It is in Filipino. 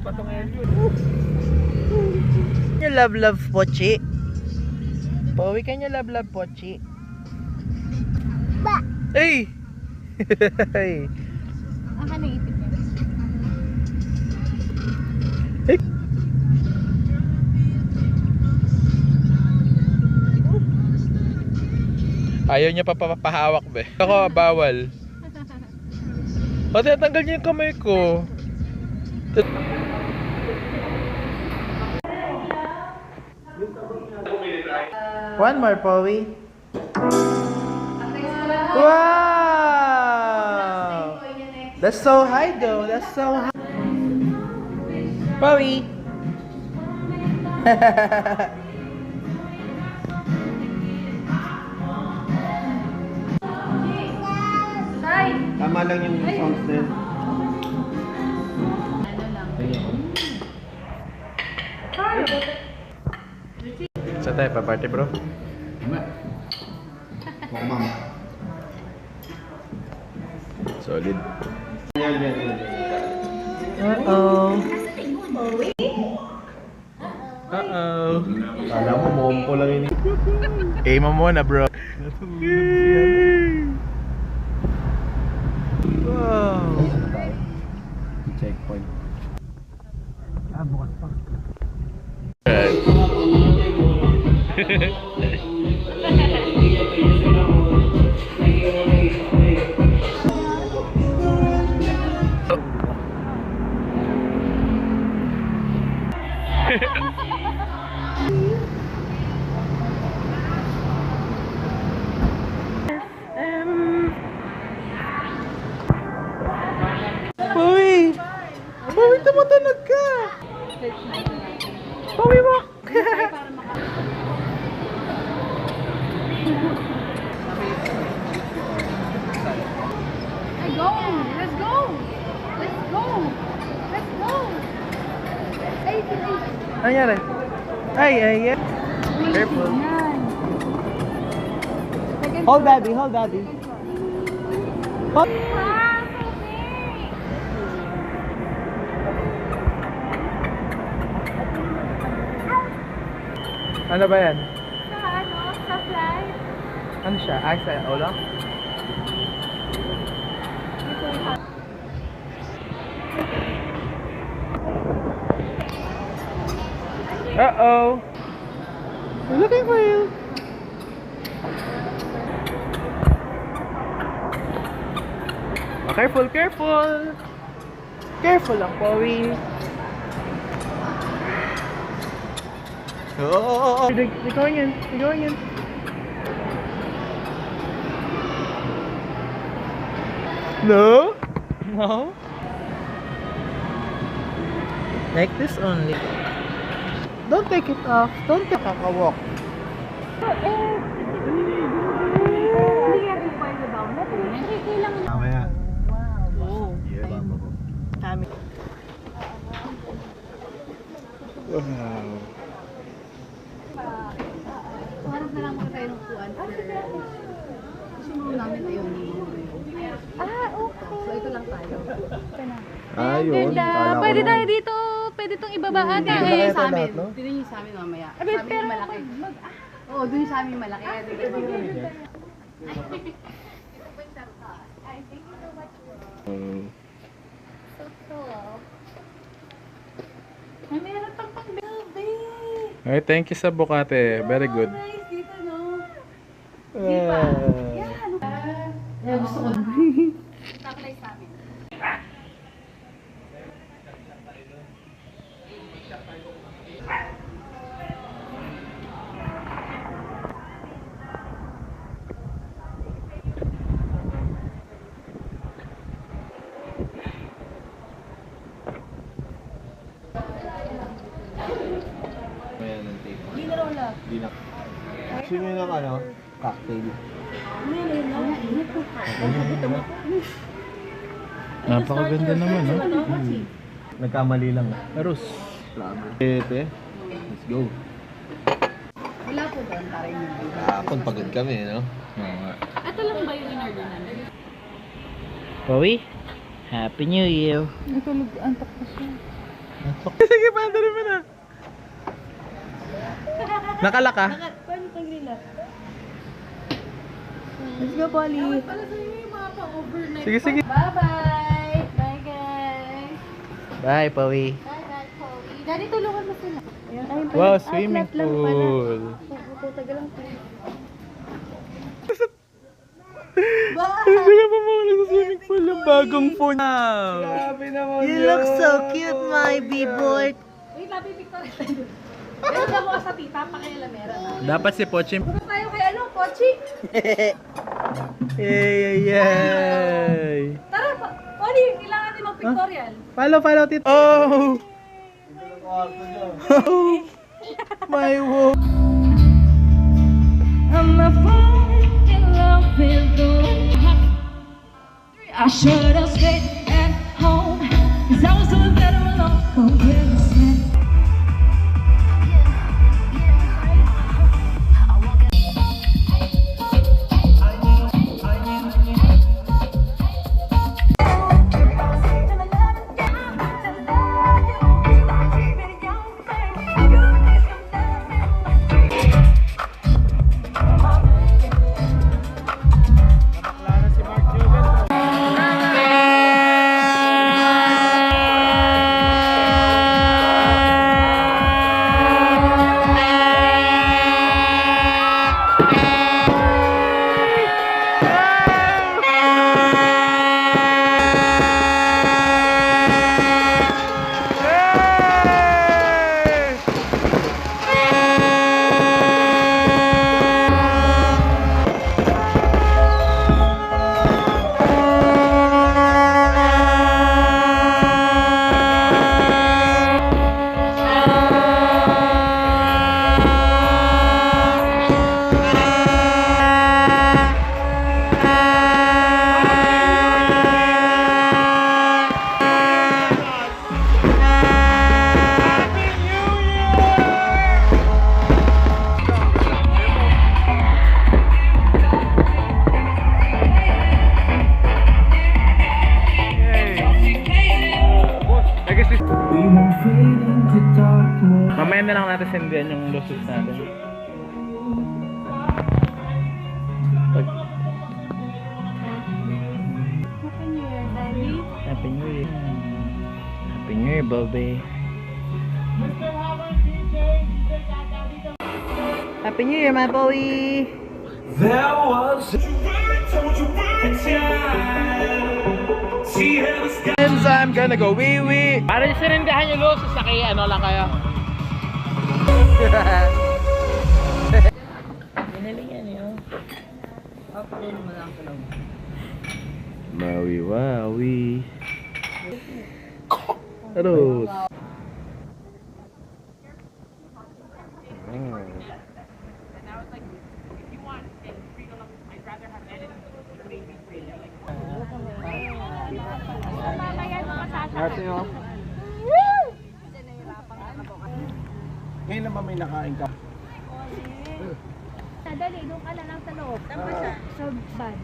patong yun. You love Pochi. Pauwi ka niyo love Pochi. Ba! Ay! Ang kanang ipit niya. Ayaw niya papahawak be. Ako bawal. Pati natanggal niya yung kamay ko. One more, Powi. Wow! That's so high though. That's so high. Powi. Tama lang yung sounds din. Sa tayo pa party bro. Mama. Solid. Yan. Uh-oh. Uh-oh. Kala mo, mompo lang yun. Aim mo muna bro. Wow. Checkpoint. Bukas pa. Powi! Powi, tumutunog ka! Powi mo! Ay, go! Let's go! Let's go! Let's go! Ay, Ano nangyari? Ay. Careful. yan. Hold daddy. Hold. Ah, so big! Ano ba yan? Sa flight. Ano siya? Ay, sa ulo? Uh-oh. I'm looking for you. Oh, careful. Careful lang, Powi. Oh. They're going in. No? Like this only. Don't take it off. Don't take walk. Hindi nga rin pwede ba? Kailangan na. Mamaya. Wow. Yeah, tama ko. Kami. Wow. Harap na lang muna tayo ng kuwan. Gusto mo namin tayo okay. So ito lang tayo. Ayun. Pwede tayo dito. Pwede itong ibabaan. Dito na kayo sa amin. lahat, no? Dito yung sa amin mamaya. Sa amin yung malaki. Oo, doon yung sa amin malaki. Dito yung mamaya. So cool. Ay, meron pang pang-building. Ay, thank you sa bukate. Very good. Nice dito, no? Ah. Yan. Gusto ko. Tapos sa amin. Ayan ang tape. Hindi na roll up. Di na. Sino yung cocktail? Napakaganda naman, no? Nagkamali lang. Arus. Ete. Let's go. Wala po doon, taray niyo. Kapag pagod kami, no? Oo nga. Ito lang ba yung in-order namin? Powi, Happy New Year. Natulog, antok ko siya. Sige, paano rin mo na. Nakalaka? Paano pag nila? Let's go, Polly. Pala sa'yo yung mga pa-overnight. Sige, sige. Bye-bye. Bye, guys. Bye, Pawi. Bye-bye, Polly. Daddy, tulungan mo sila. Ayun, ayun pala. Wow, Ah, swimming flat lang pala. pool. Oo, tagal lang po. Hindi ka pa mawala sa swimming pool ng bagong phone. Grabe naman You look so cute, my B-boy. Wait, labi, Victoria tayo. Meron ako sa tita, pakialamera na. Dapat si Pochim. Punta tayo kay ano, Pochi? Yay! Tara, Polly, kailangan natin mag-pictorial. Follow, tito. Oh! My wow! I'm a falling in love with the I should have stayed at home, 'cause I was doing better alone. Oh, yes. Mamaya na lang natin sendihan yung lusus natin. Happy New Year, Daddy. Happy New Year. Happy New Year, Bobby. Happy New Year, my boy. Since I'm gonna go wee-wee. Para sinindahan yung lusus, saki ano lang kayo. Maui wawi. Terus. Ngayon naman may nakain ka. Dali, doon ka na lang sa loob. Sa van.